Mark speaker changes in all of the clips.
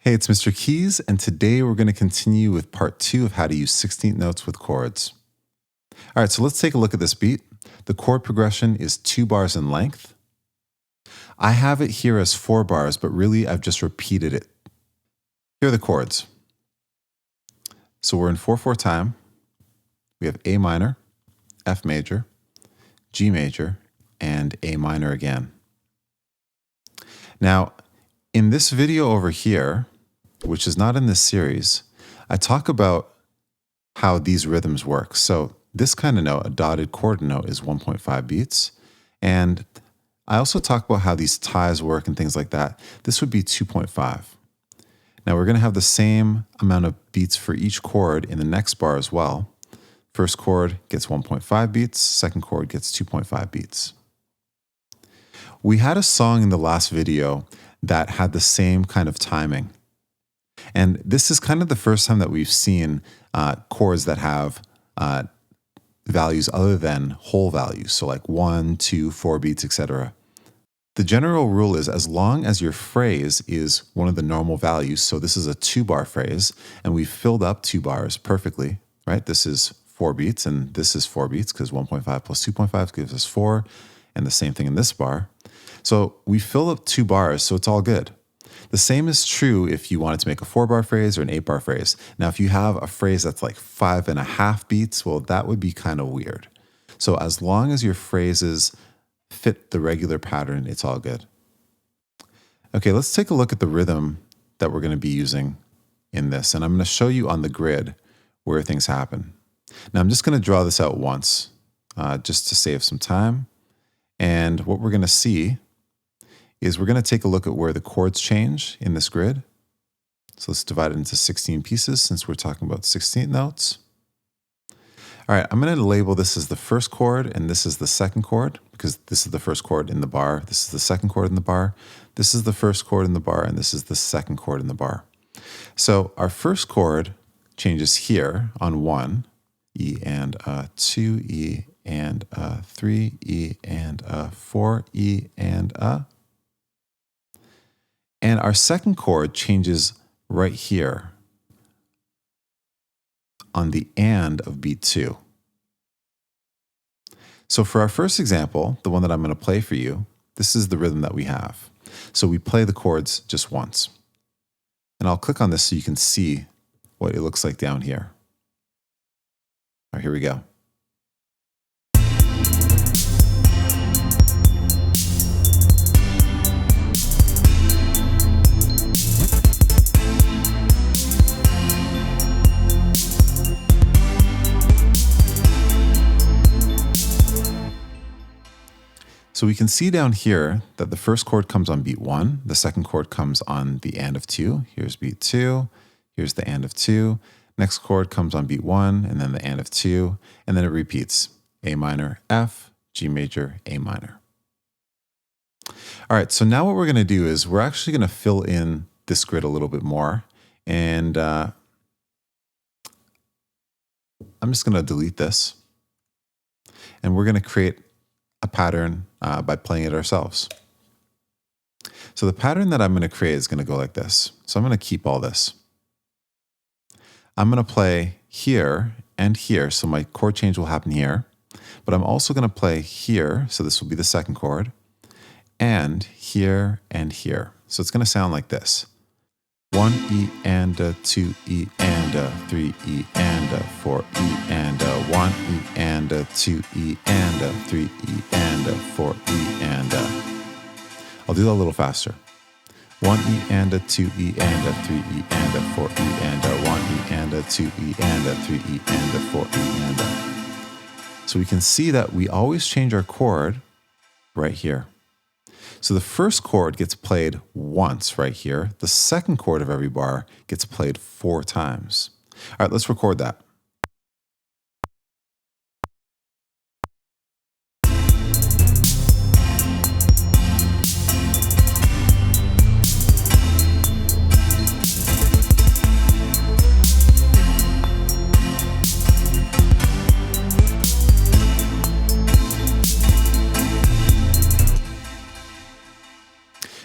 Speaker 1: Hey, it's Mr. Keys, and today we're going to continue with part 2 of how to use 16th notes with chords. All right, so let's take a look at this beat. The chord progression is 2 bars in length. I have it here as 4 bars, but really I've just repeated it. Here are the chords. So we're in 4/4 time. We have A minor, F major, G major, and A minor again. Now, in this video over here, which is not in this series, I talk about how these rhythms work. So this kind of note, a dotted chord note, is 1.5 beats. And I also talk about how these ties work and things like that. This would be 2.5. Now we're going to have the same amount of beats for each chord in the next bar as well. First chord gets 1.5 beats, second chord gets 2.5 beats. We had a song in the last video that had the same kind of timing. And this is kind of the first time that we've seen chords that have values other than whole values. So like 1, 2, 4 beats, etc. The general rule is as long as your phrase is one of the normal values, so this is a 2-bar phrase, and we've filled up 2 bars perfectly, right? This is 4 beats, and this is 4 beats because 1.5 plus 2.5 gives us 4, and the same thing in this bar. So we fill up 2 bars, so it's all good. The same is true if you wanted to make a 4-bar phrase or an 8-bar phrase. Now, if you have a phrase that's like 5.5 beats, well, that would be kind of weird. So as long as your phrases fit the regular pattern, it's all good. Okay, let's take a look at the rhythm that we're going to be using in this. And I'm going to show you on the grid where things happen. Now, I'm just going to draw this out once just to save some time. And what we're going to see is we're going to take a look at where the chords change in this grid. So let's divide it into 16 pieces since we're talking about 16th notes. All right, I'm going to label this as the first chord and this is the second chord because this is the first chord in the bar. This is the second chord in the bar. This is the first chord in the bar and this is the second chord in the bar. So our first chord changes here on 1, E and 2, E and 3, E and 4, E and And our second chord changes right here on the and of beat 2. So for our first example, the one that I'm going to play for you, this is the rhythm that we have. So we play the chords just once. And I'll click on this so you can see what it looks like down here. All right, here we go. So we can see down here that the first chord comes on beat 1, the second chord comes on the and of 2. Here's beat 2, here's the and of 2. Next chord comes on beat 1, and then the and of 2, and then it repeats. A minor, F, G major, A minor. All right, so now what we're going to do is we're actually going to fill in this grid a little bit more, and I'm just going to delete this, and we're going to create a pattern by playing it ourselves. So the pattern that I'm going to create is going to go like this. So I'm going to keep all this. I'm going to play here and here. So my chord change will happen here. But I'm also going to play here. So this will be the second chord. And here and here. So it's going to sound like this. 1 E and 2 E and 3 E and 4 E and 1 E and 2 E and 3 E and 4 E and I'll do that a little faster. 1 E and 2 E and 3 E and 4 E and 1 E and 2 E and 3 E and 4 E and So we can see that we always change our chord right here. So the first chord gets played once right here. The second chord of every bar gets played 4 times. All right, let's record that.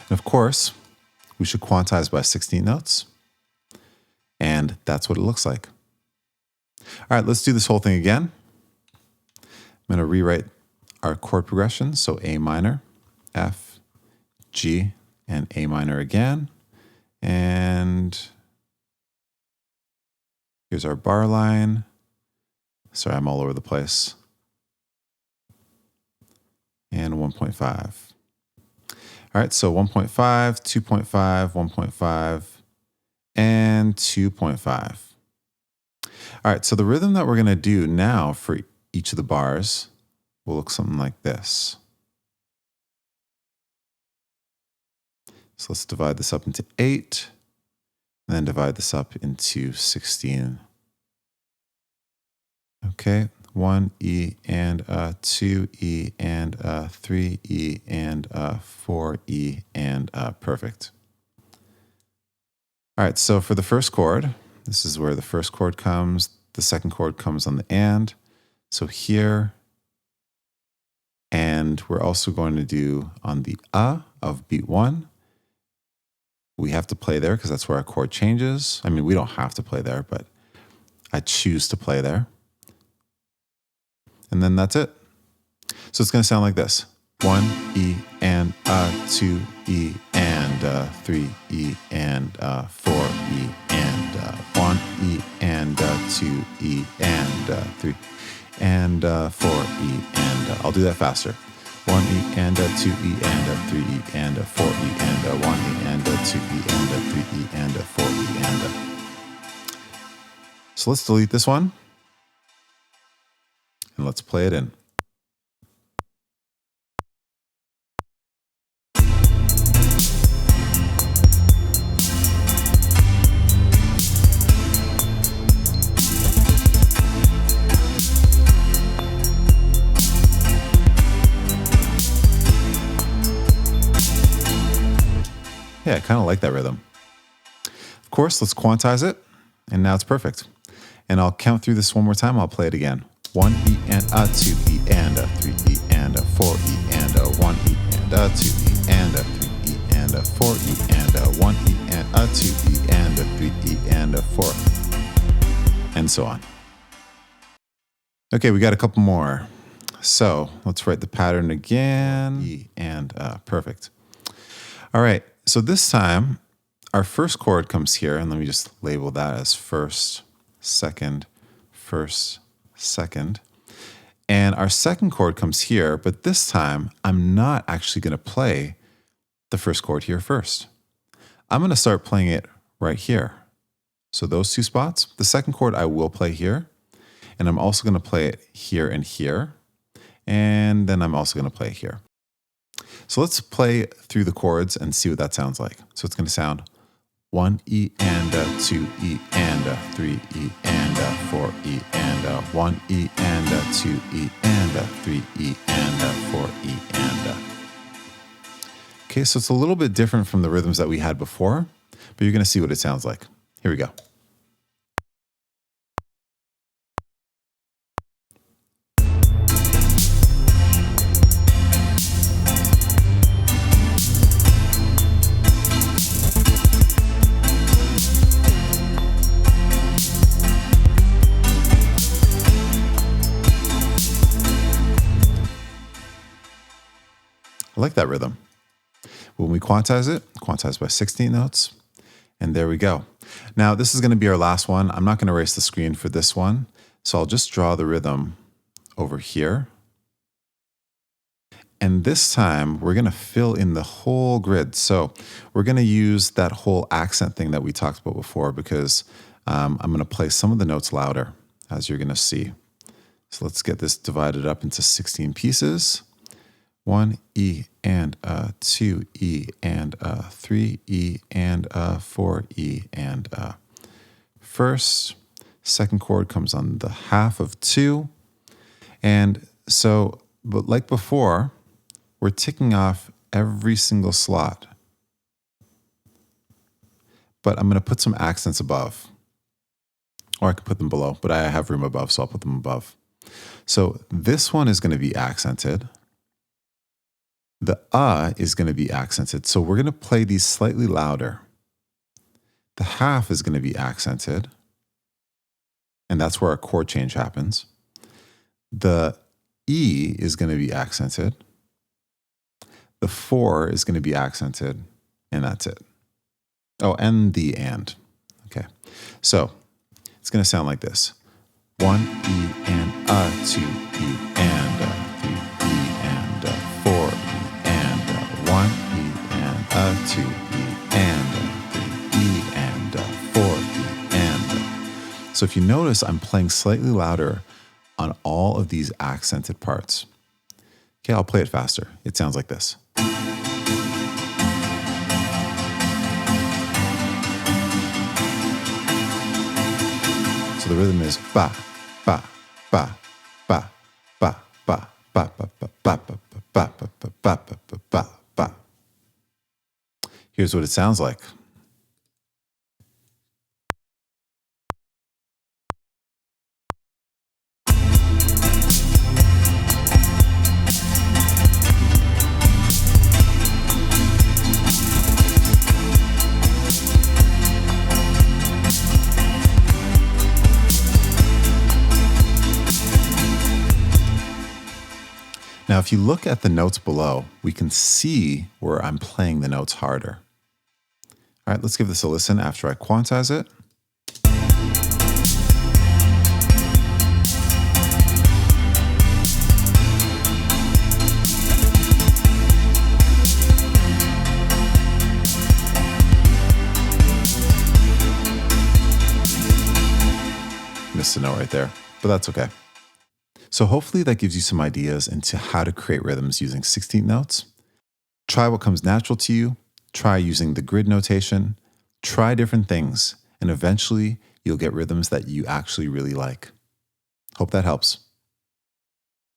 Speaker 1: And of course, we should quantize by 16 notes. And that's what it looks like. All right, let's do this whole thing again. I'm going to rewrite our chord progression. So A minor, F, G, and A minor again. And here's our bar line. Sorry, I'm all over the place. And 1.5. All right, so 1.5, 2.5, 1.5, and 2.5. All right, so the rhythm that we're going to do now for each of the bars will look something like this. So let's divide this up into 8, and then divide this up into 16. Okay, 1 E and a 2 E and a 3 E and a 4 E and a. Perfect. All right, so for the first chord, this is where the first chord comes. The second chord comes on the and. So here, and we're also going to do on the of beat 1. We have to play there because that's where our chord changes. I mean, we don't have to play there, but I choose to play there. And then that's it. So it's going to sound like this. 1 E and a 2 E and a 3 E and a 4 E and a 1 E and a 2 E and a 3 and a 4 E and a. I'll do that faster. 1 E and a 2 E and a 3 E and a 4 E and a 1 E and a 2 E and a 3 E and a 4 E and a. So let's delete this one. And let's play it in. Yeah, I kind of like that rhythm. Of course, let's quantize it. And now it's perfect. And I'll count through this one more time. I'll play it again. 1 E and a 2 E and a 3 E and a 4 E and a 1 E and a 2 E and a 3 E and a 4 E and a 1 E and a 2 E and a 3 E and a 4. And so on. Okay, we got a couple more. So let's write the pattern again. E and perfect. All right, so this time our first chord comes here, and let me just label that as first, second, first, second. And our second chord comes here, but this time I'm not actually going to play the first chord here first. I'm going to start playing it right here. So those two spots, the second chord I will play here, and I'm also going to play it here and here, and then I'm also going to play it here. So let's play through the chords and see what that sounds like. So it's going to sound 1 E and a 2 E and a 3 E and a 4 E and a 1 E and a 2 E and a 3 E and a 4 E and a. Okay, so it's a little bit different from the rhythms that we had before, but you're going to see what it sounds like. Here we go. I like that rhythm. When we quantize it, quantize by 16 notes, and there we go. Now, this is going to be our last one. I'm not going to erase the screen for this one, so I'll just draw the rhythm over here. And this time, we're going to fill in the whole grid. So we're going to use that whole accent thing that we talked about before, because I'm going to play some of the notes louder, as you're going to see. So let's get this divided up into 16 pieces. 1 E and a 2 E and a 3 E and a 4 E and a. First, second chord comes on the half of 2. And so, but like before, we're ticking off every single slot. But I'm going to put some accents above. Or I could put them below, but I have room above, so I'll put them above. So this one is going to be accented. The is going to be accented. So we're going to play these slightly louder. The half is going to be accented. and that's where our chord change happens. The E is going to be accented. The 4 is going to be accented, and that's it. Oh, and the and. Okay. So it's going to sound like this. 1 E and a, 2 E and a, 3 E and a, 4 E and a, 1 E and a, 2 E and a, 3 E and a, 4 E and a. So if you notice, I'm playing slightly louder on all of these accented parts. Okay, I'll play it faster. It sounds like this. So the rhythm is ba, ba, ba, ba, ba, ba, ba, ba, ba, ba, ba, ba, ba, ba, ba, ba, ba. Here's what it sounds like. Now, if you look at the notes below, we can see where I'm playing the notes harder. All right, let's give this a listen after I quantize it. Missed a note right there, but that's okay. So hopefully that gives you some ideas into how to create rhythms using 16th notes. Try what comes natural to you. Try using the grid notation. Try different things, and eventually you'll get rhythms that you actually really like. Hope that helps.